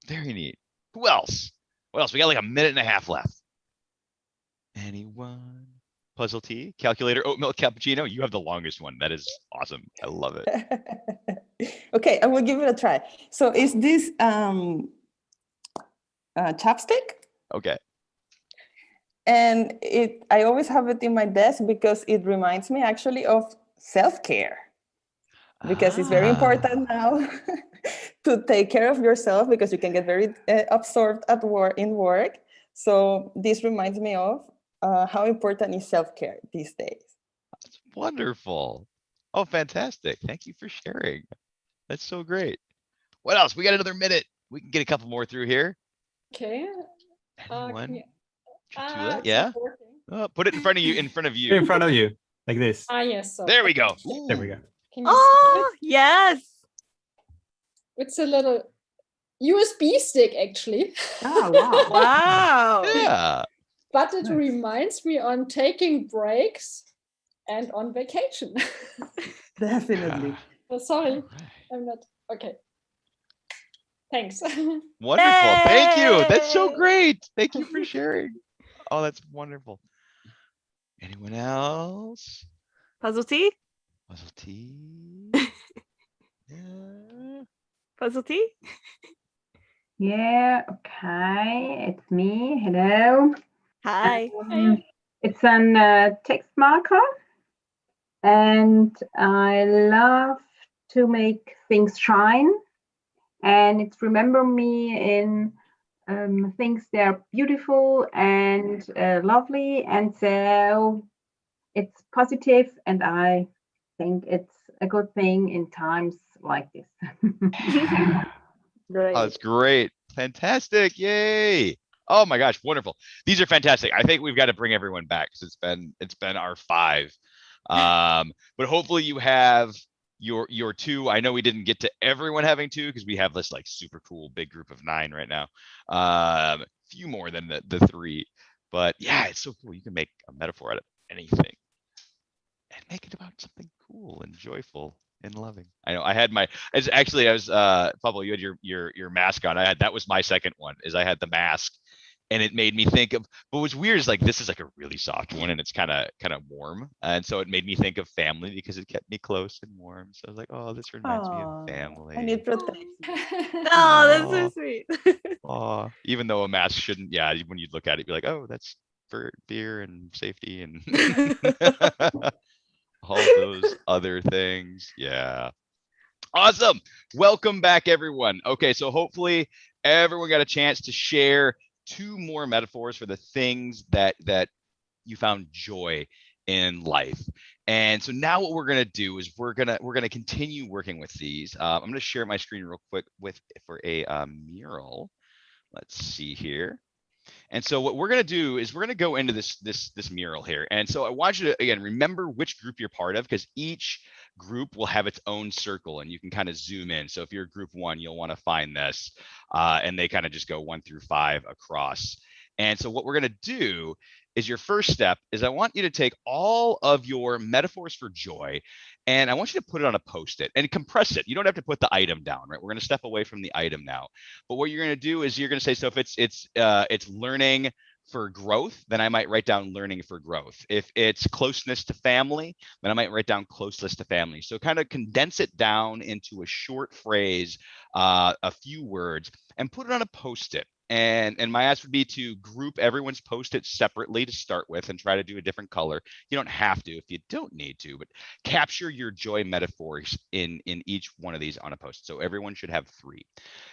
Very neat. Who else? What else? We got like a minute and a half left. Anyone? Puzzle tea, calculator, oat milk cappuccino. You have the longest one. That is awesome. I love it. Okay, I will give it a try. So is this chapstick? Okay. And I always have it in my desk because it reminds me actually of self-care. Because it's very important now to take care of yourself, because you can get very absorbed in work. So this reminds me of how important is self-care these days. That's wonderful. Oh, fantastic. Thank you for sharing. That's so great. What else? We got another minute. We can get a couple more through here. Okay. Anyone? It's Yeah. not working. Put it in front of you. In front of you. In front of you, like this. Yes. So There we go. There we go. Can you see it? Yes. It's a little USB stick, actually. Oh, wow. Wow. Yeah. but it reminds me on taking breaks and on vacation. Definitely. Oh, sorry, I'm not okay. Thanks. Wonderful. Thank you. That's so great. Thank you for sharing. Oh, that's wonderful. Anyone else? Puzzle T? Puzzle T? Yeah. Puzzle T? Yeah, okay, it's me. Hello. Hi. It's an text marker, and I love to make things shine. And it's remember me in things that are beautiful and lovely, and so it's positive, and I think it's a good thing in times like this. Great. Oh, that's great. Fantastic. Yay. Oh my gosh, wonderful. These are fantastic. I think we've got to bring everyone back because it's been our 5. But hopefully you have your 2. I know we didn't get to everyone having 2 because we have this like super cool big group of 9 right now. Few more than the 3. But yeah, it's so cool. You can make a metaphor out of anything and make it about something cool and joyful and loving. I know I had I was Pablo, you had your mask on. That was my second one, is I had the mask, and it made me think of, but what's weird is like this is like a really soft one and it's kind of warm, and so it made me think of family because it kept me close and warm. So I was like, oh, this reminds me of family. And it protects you. Oh, that's so sweet. Oh, even though a mask shouldn't, yeah, when you look at it, you're like, oh, that's for fear and safety and all those other things. Yeah. Awesome. Welcome back, everyone. Okay, so hopefully everyone got a chance to share 2 more metaphors for the things that you found joy in life. And so now what we're gonna do is we're gonna continue working with these. I'm gonna share my screen real quick for a mural. Let's see here. And so what we're going to do is we're going to go into this mural here. And so I want you to, again, remember which group you're part of, because each group will have its own circle and you can kind of zoom in. So if you're group 1, you'll want to find this, and they kind of just go 1 through 5 across. And so what we're going to do is your first step is I want you to take all of your metaphors for joy, and I want you to put it on a Post-it and compress it. You don't have to put the item down, right? We're going to step away from the item now. But what you're going to do is you're going to say, so if it's learning for growth, then I might write down learning for growth. If it's closeness to family, then I might write down closeness to family. So kind of condense it down into a short phrase, a few words, and put it on a Post-it. And my ask would be to group everyone's Post-its separately to start with and try to do a different color. You don't have to if you don't need to, but capture your joy metaphors in each one of these on a Post-it. So everyone should have 3.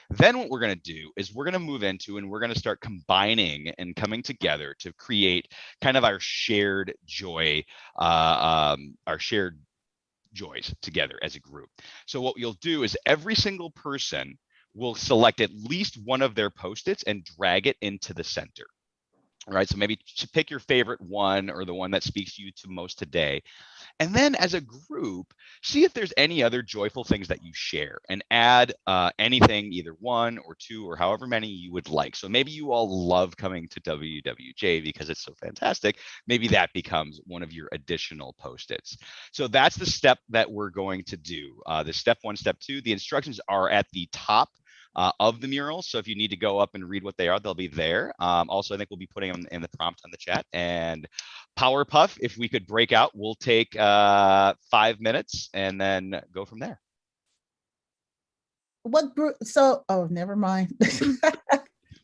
Then what we're going to do is we're going to move into and we're going to start combining and coming together to create kind of our shared joy, our shared joys together as a group. So what you'll do is every single person will select at least one of their Post-its and drag it into the center. All right, so maybe pick your favorite one or the one that speaks to you to most today. And then as a group, see if there's any other joyful things that you share and add anything, either 1 or 2 or however many you would like. So maybe you all love coming to WWJ because it's so fantastic. Maybe that becomes one of your additional Post-its. So that's the step that we're going to do. The step 1, step 2, the instructions are at the top of the mural. So if you need to go up and read what they are, they'll be there. Also, I think we'll be putting them in the prompt on the chat. And Powerpuff, if we could break out, we'll take 5 minutes and then go from there. What group? So, oh, never mind.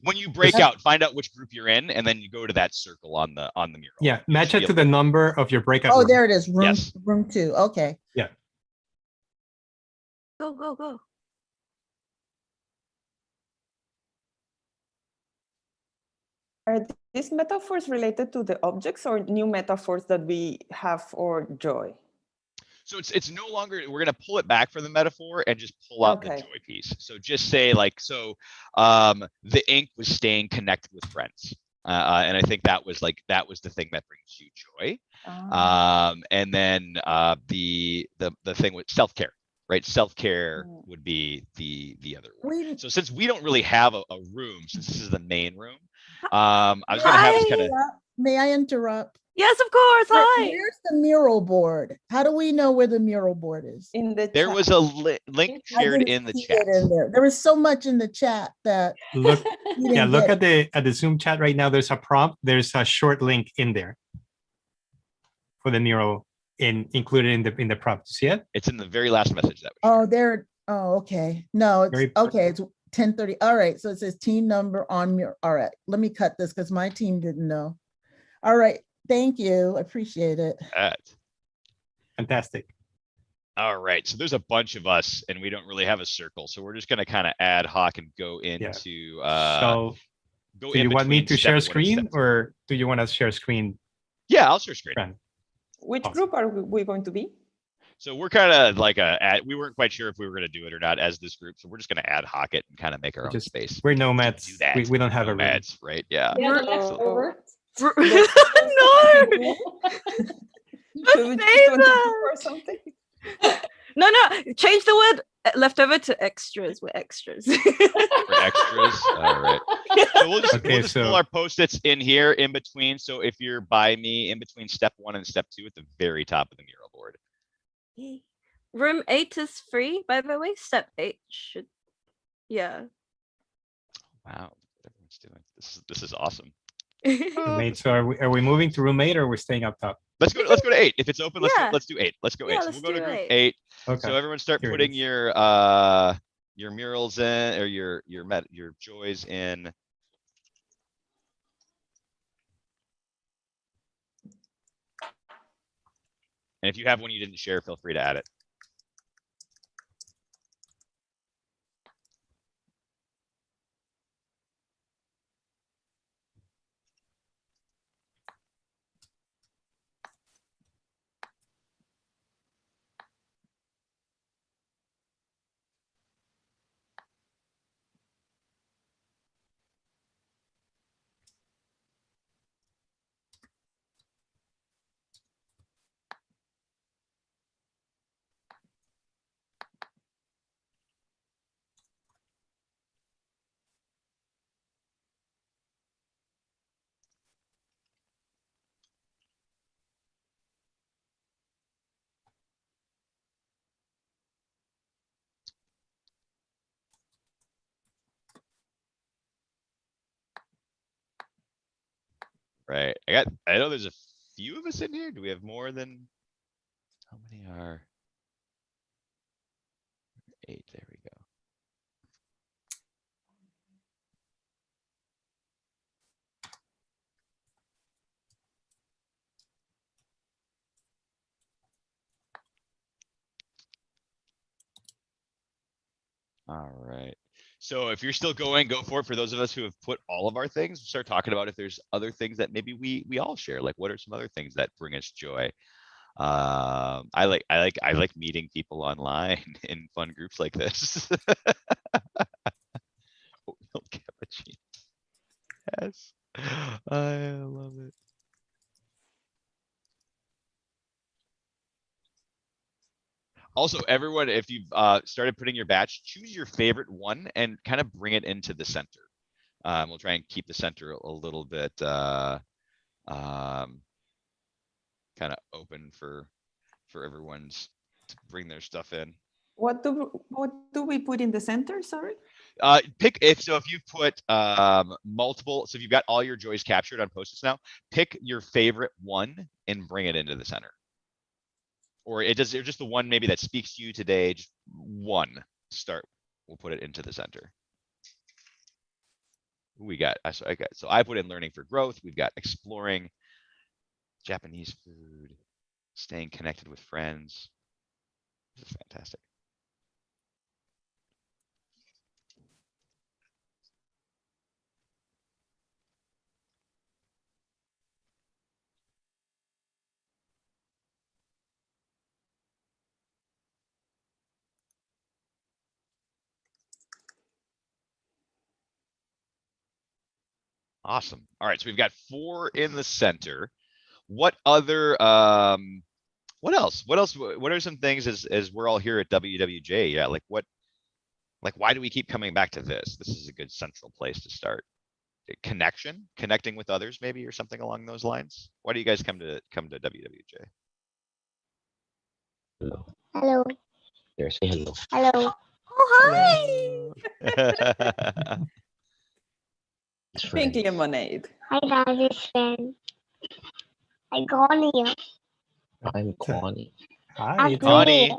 When you break out, find out which group you're in, and then you go to that circle on the mural. Yeah, match it to the number of your breakout. Oh, room. there it is. Room, Yes. room 2. Okay. Yeah. Go, go, go. Are these metaphors related to the objects or new metaphors that we have for joy? So it's no longer, we're going to pull it back from the metaphor and just pull out the joy piece. So just say like, so the ink was staying connected with friends. And I think that was the thing that brings you joy. And then the thing with self-care, right? Self-care would be the other one. So since we don't really have a room, since this is the main room, I was going to have us kind of. May I interrupt? Yes, of course. Hi. Where's the mural board? How do we know where the mural board is? In the There chat. was a link I shared didn't in the see chat. it in there. There was so much in the chat that Look, we didn't yeah, look get at the Zoom chat right now. There's a prompt. There's a short link in there for the mural included in the prompt. See it? It's in the very last message that was Oh, there. Oh, okay. No, it's Very- okay. It's 10:30. All right. So it says team number on mural. All right. Let me cut this because my team didn't know. All right. Thank you. I appreciate it. Fantastic. All right, so there's a bunch of us and we don't really have a circle. So we're just gonna kind of ad hoc and go into So go do in you want me between to share step one and screen step two. or do you want to share screen? Yeah, I'll share screen. Which group are we going to be? So we're kind of like we weren't quite sure if we were going to do it or not as this group. So we're just going to ad hoc it and kind of make our own space. We're nomads. Do that. We don't have a room. Nomads, right? Yeah. Yeah, the leftover. No. Should we just 22 or something? No, change the word leftover to extras. We're extras. For extras. All right. So we'll just pull our post-its in here in between. So if you're by me in between step 1 and step 2 at the very top of the mural board. Room 8 is free, by the way. Step 8 should, yeah. Wow, what everyone's doing. This is awesome. Mate, so are we moving to room 8 or we're staying up top? Let's go to 8. If it's open, let's do 8. Let's go 8. Yeah, So let's we'll go to do group 8. 8. Okay. So everyone start Here it putting is. your murals in or your joys in. And if you have one you didn't share, feel free to add it. Right. I know there's a few of us in here. Do we have more than how many are 8? There we go. All right. So if you're still going, go for it. For those of us who have put all of our things, start talking about if there's other things that maybe we all share. Like what are some other things that bring us joy? I like meeting people online in fun groups like this. Oatmeal cappuccino. Yes. I love it. Also, everyone, if you've started putting your batch, choose your favorite one and kind of bring it into the center. We'll try and keep the center a little bit kind of open for everyone's to bring their stuff in. What do we put in the center? Sorry. If you've put multiple, so if you've got all your joys captured on post-its now, pick your favorite one and bring it into the center. Or just the one maybe that speaks to you today, just one start. We'll put it into the center. We got, so I put in learning for growth. We've got exploring, Japanese food, staying connected with friends. This is fantastic. Awesome. All right, so we've got 4 in the center. What other what else? What are some things as we're all here at WWJ? Yeah, like why do we keep coming back to this? This is a good central place to start. connecting with others, maybe, or something along those lines? Why do you guys come to WWJ? Hello. Hello. There, say hello. Hello. Oh, hi. Pink lemonade. Hi, Daddy's friend. I call you. I'm Connie. Hi, Connie.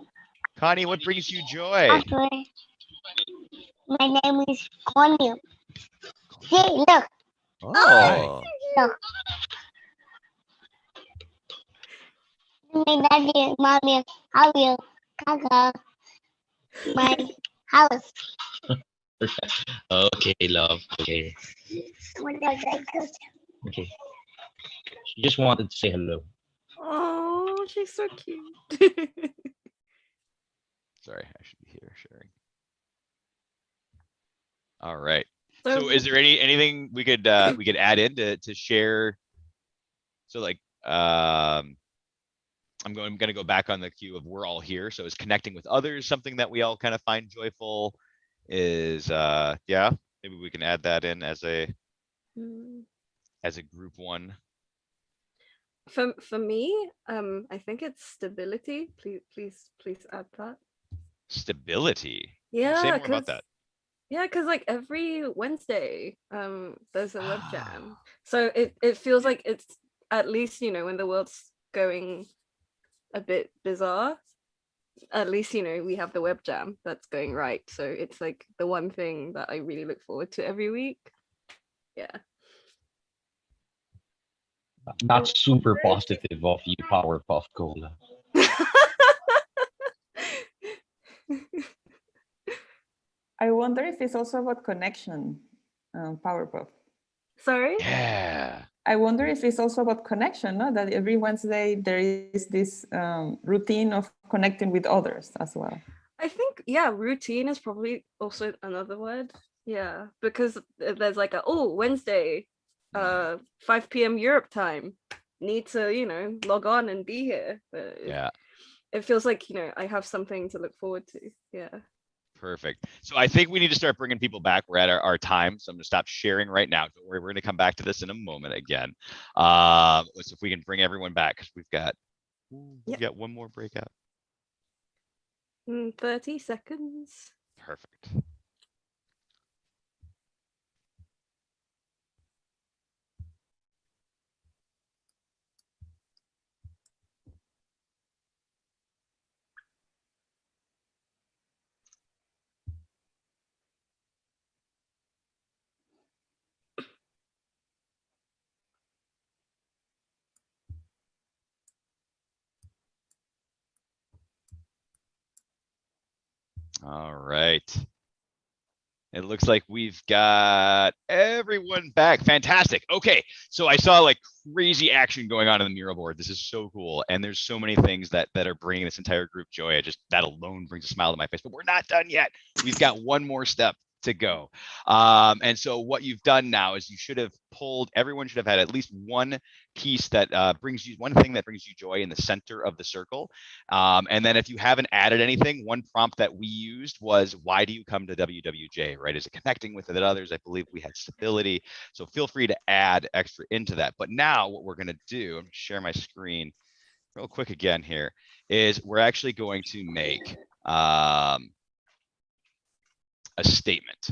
Connie, what brings you joy? Okay. My name is Connie. Hey, look. Oh. Look. My daddy, mommy, how you? Kaka. My house. Okay, love. Okay. Okay. She just wanted to say hello. Oh, she's so cute. Sorry, I should be here sharing. All right. So- So is there anything we could add in to share? So like I'm gonna go back on the cue of we're all here. So is connecting with others something that we all kind of find joyful? Is yeah, maybe we can add that in as a group one. For me, I think it's stability. Please add that. Stability. Yeah, Say more about that. Yeah, because like every Wednesday, there's a web jam. So it feels like it's at least, you know, when the world's going a bit bizarre, at least, you know, we have the web jam that's going right. So it's like the one thing that I really look forward to every week. Yeah. Not super positive of you, Powerpuff Cola. I wonder if it's also about connection, Powerpuff. Sorry? Yeah. I wonder if it's also about connection, no? That every Wednesday there is this routine of connecting with others as well. I think, yeah, routine is probably also another word. Yeah, because there's like Wednesday, 5 p.m. Europe time. Need to, you know, log on and be here. But Yeah. It feels like, you know, I have something to look forward to. Yeah. Perfect. So I think we need to start bringing people back. We're at our time. So I'm going to stop sharing right now. Don't worry, we're going to come back to this in a moment again. Let's see if we can bring everyone back, because we've got one more breakout. 30 seconds. Perfect. All right. It looks like we've got everyone back. Fantastic. Okay, so I saw like crazy action going on in the mural board. This is so cool, and there's so many things that are bringing this entire group joy. That alone brings a smile to my face. But we're not done yet. We've got one more step to go. And so what you've done now is everyone should have had at least one piece that brings you one thing that brings you joy in the center of the circle. And then if you haven't added anything, one prompt that we used was, why do you come to WWJ, right? Is it connecting with others? I believe we had stability. So feel free to add extra into that. But now what we're gonna do, I'm gonna share my screen real quick again here, is we're actually going to make a statement.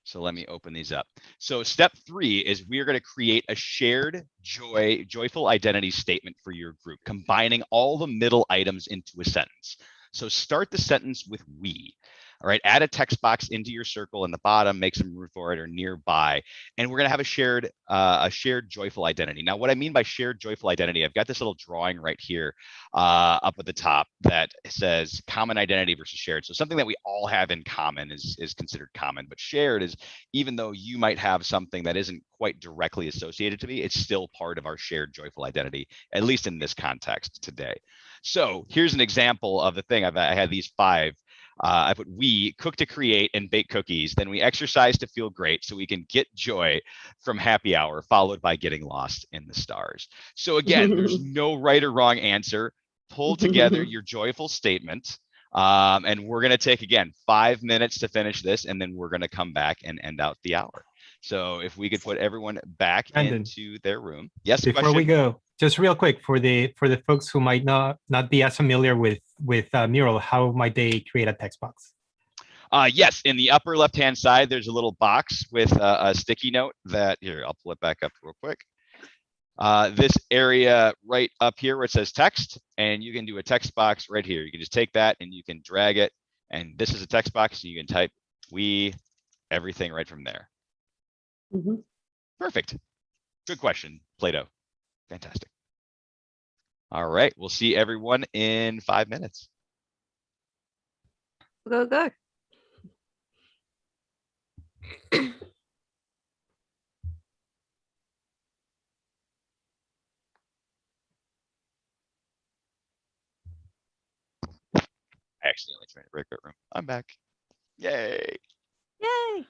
So let me open these up. So step 3 is we are going to create a shared joyful identity statement for your group, combining all the middle items into a sentence. So start the sentence with we. All right, add a text box into your circle in the bottom, make some room for it or nearby, and we're going to have a shared joyful identity. Now, what I mean by shared joyful identity, I've got this little drawing right here up at the top that says common identity versus shared. So something that we all have in common is considered common, but shared is, even though you might have something that isn't quite directly associated to me, it's still part of our shared joyful identity, at least in this context today. So here's an example of the thing. I had these 5. I put, we cook to create and bake cookies, then we exercise to feel great so we can get joy from happy hour, followed by getting lost in the stars. So again, there's no right or wrong answer. Pull together your joyful statement. And we're going to take, again, 5 minutes to finish this, and then we're going to come back and end out the hour. So if we could put everyone back Brandon, into their room. Yes, before we question? go, just real quick for the folks who might not be as familiar with Mural, how might they create a text box? Yes, in the upper left-hand side, there's a little box with a sticky note that, here, I'll pull it back up real quick. This area right up here where it says text, and you can do a text box right here. You can just take that and you can drag it, and this is a text box, and you can type everything right from there. Perfect. Good question, Plato. Fantastic. All right, we'll see everyone in 5 minutes. Go, go. I accidentally tried to break that room. I'm back. Yay. Yay.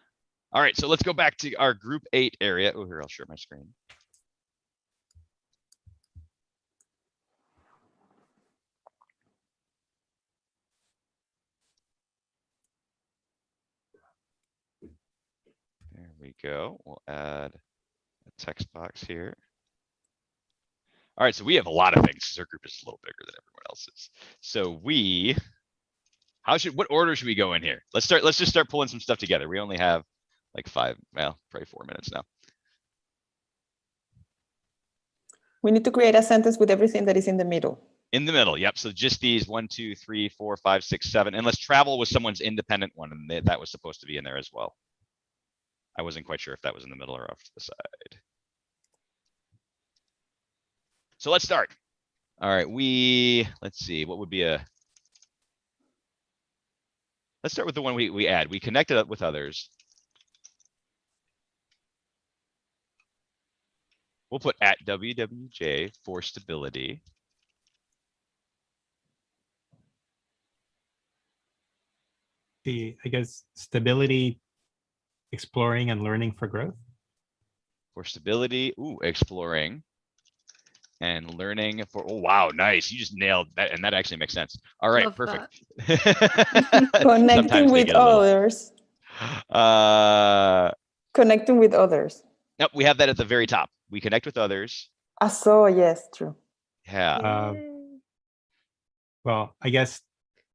All right, so let's go back to our group 8 area. Oh, here, I'll share my screen. There we go. We'll add a text box here. All right, so we have a lot of things because our group is a little bigger than everyone else's. So what order should we go in here? Let's just start pulling some stuff together. We only have like probably 4 minutes now. We need to create a sentence with everything that is in the middle. In the middle, yep. So just these 1, 2, 3, 4, 5, 6, 7, and let's travel with someone's independent one, and that was supposed to be in there as well. I wasn't quite sure if that was in the middle or off to the side. So let's start. All right, let's see, what would be let's start with the one we add. We connected up with others. We'll put at WWJ for stability. I guess stability, exploring and learning for growth. For stability, exploring and learning for, oh, wow, nice. You just nailed that. And that actually makes sense. All right, Love perfect. Connecting with others. Connecting with others. Yep, we have that at the very top. We connect with others. So yes, true. Yeah. Well, I guess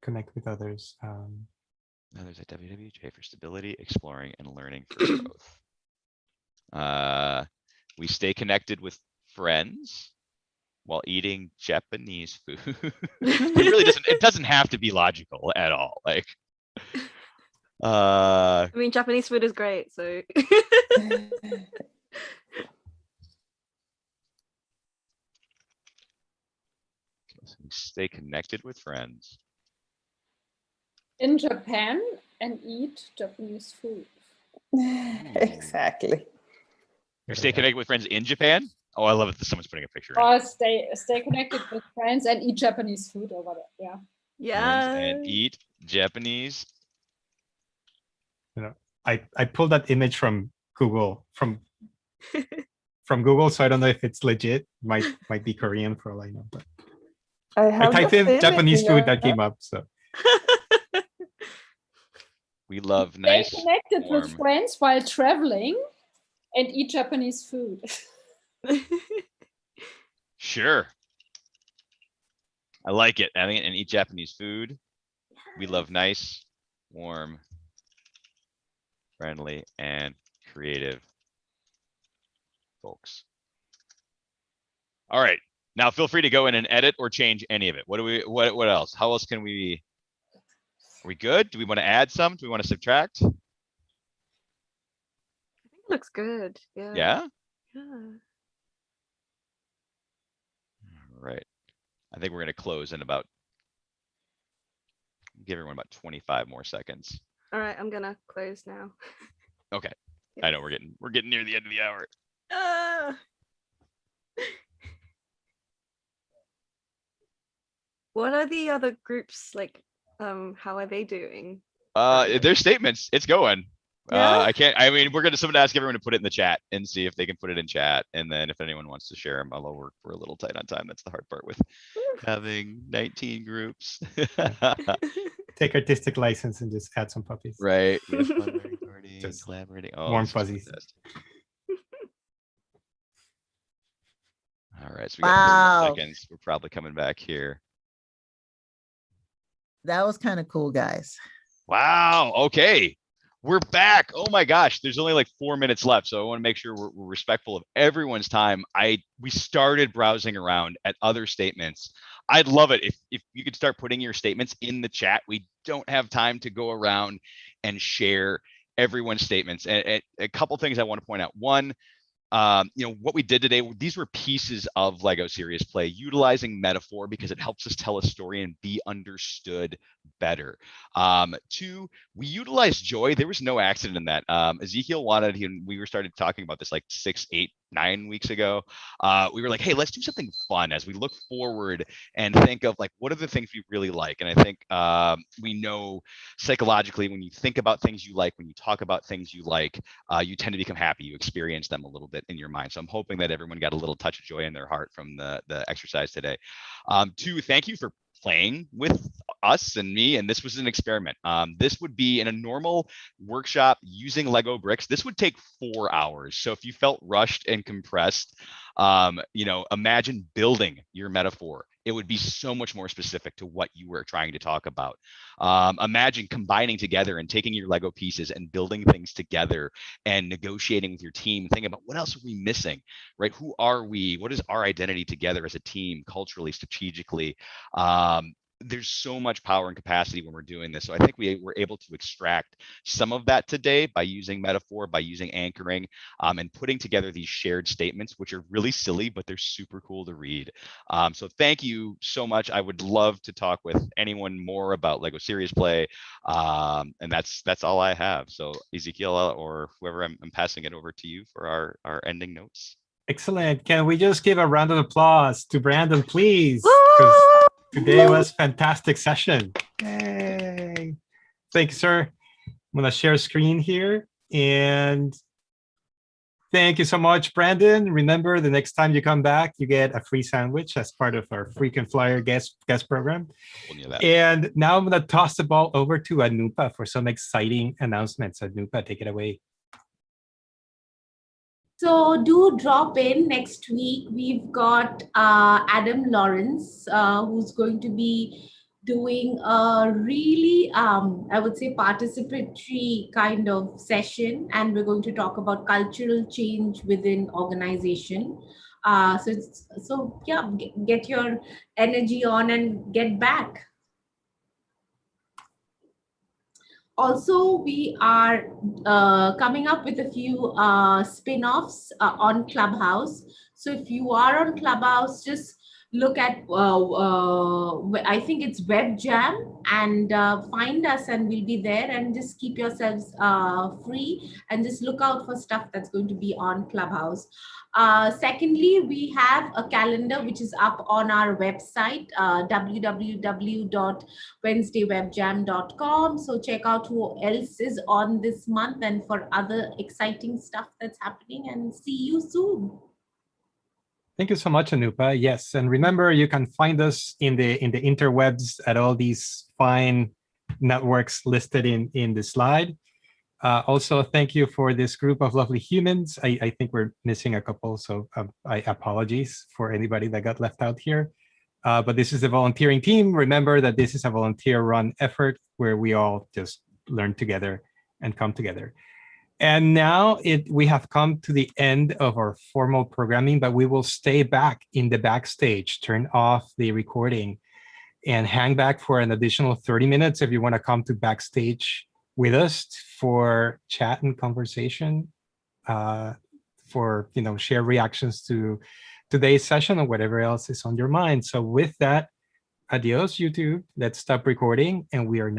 connect with others. Others at WWJ for stability, exploring, and learning for growth. We stay connected with friends while eating Japanese food. It doesn't have to be logical at all. Like, I mean, Japanese food is great, so. So we stay connected with friends. In Japan and eat Japanese food. Exactly. You stay connected with friends in Japan? Oh, I love it that someone's putting a picture in. Or stay connected with friends and eat Japanese food or whatever. Yeah. Yeah. And eat Japanese. You know, I pulled that image from Google from Google, so I don't know if it's legit. Might be Korean for all I know. But I typed in Japanese food that came up. So we love nice. Stay connected with friends while traveling and eat Japanese food. Sure. I like it. And eat Japanese food. We love nice, warm, friendly, and creative folks. All right. Now feel free to go in and edit or change any of it. What else? How else can we? Are we good? Do we want to add some? Do we want to subtract? I think it looks good. Yeah. Yeah? Yeah. All right. I think we're going to close in give everyone about 25 more seconds. All right, I'm gonna close now. Okay. I know we're getting near the end of the hour. What are the other groups like? How are they doing? Their statements, it's going. Yeah? I mean, someone to ask everyone to put it in the chat and see if they can put it in chat. And then if anyone wants to share them, although we're a little tight on time. That's the hard part with having 19 groups. take artistic license and just add some puppies. Right. We have fun writing party. just collaborating. Oh, warm this is fuzzies. fantastic. All right, so we got 30 seconds. We're probably coming back here. That was kind of cool, guys. Wow. Okay. We're back. Oh my gosh. There's only like 4 minutes left. So I want to make sure we're respectful of everyone's time. We started browsing around at other statements. I'd love it if you could start putting your statements in the chat. We don't have time to go around and share everyone's statements. And a couple things I want to point out. One, what we did today, these were pieces of Lego Serious Play, utilizing metaphor because it helps us tell a story and be understood better. Two, we utilized joy. There was no accident in that. Ezekiel wanted, we started talking about this like 6, 8, 9 weeks ago. We were like, hey, let's do something fun as we look forward and think of like, what are the things we really like? And I think we know psychologically, when you think about things you like, when you talk about things you like, you tend to become happy. You experience them a little bit in your mind. So I'm hoping that everyone got a little touch of joy in their heart from the exercise today. Two, thank you for playing with us and me, and this was an experiment. This would be in a normal workshop using Lego bricks. This would take 4 hours. So if you felt rushed and compressed, imagine building your metaphor. It would be so much more specific to what you were trying to talk about. Imagine combining together and taking your Lego pieces and building things together and negotiating with your team, thinking about what else are we missing, right? Who are we? What is our identity together as a team, culturally, strategically? There's so much power and capacity when we're doing this. So I think we were able to extract some of that today by using metaphor, by using anchoring, and putting together these shared statements, which are really silly, but they're super cool to read. So thank you so much. I would love to talk with anyone more about Lego Serious Play. And that's all I have. So Ezekiel or whoever, I'm passing it over to you for our ending notes. Excellent. Can we just give a round of applause to Brandon, please? Because today was a fantastic session. Yay. Thank you, sir. I'm going to share screen here. And thank you so much, Brandon. Remember, the next time you come back, you get a free sandwich as part of our frequent flyer guest program. And now I'm going to toss the ball over to Anupa for some exciting announcements. Anupa, take it away. So do drop in next week. We've got Adam Lawrence, who's going to be doing a really, I would say, participatory kind of session. And we're going to talk about cultural change within organization. So yeah, get your energy on and get back. Also, we are coming up with a few spin-offs on Clubhouse. So if you are on Clubhouse, just look at, I think it's Web Jam, and find us and we'll be there, and just keep yourselves free and just look out for stuff that's going to be on Clubhouse. Secondly, we have a calendar which is up on our website, www.wednesdaywebjam.com. So check out who else is on this month and for other exciting stuff that's happening, and see you soon. Thank you so much, Anupa. Yes, and remember, you can find us in the interwebs at all these fine networks listed in the slide. Also, thank you for this group of lovely humans. I think we're missing a couple, so I apologize for anybody that got left out here. But this is the volunteering team. Remember that this is a volunteer-run effort where we all just learn together and come together. And now we have come to the end of our formal programming, but we will stay back in the backstage, turn off the recording, and hang back for an additional 30 minutes if you want to come to backstage with us for chat and conversation, for share reactions to today's session or whatever else is on your mind. So with that, adios, YouTube. Let's stop recording, and we are now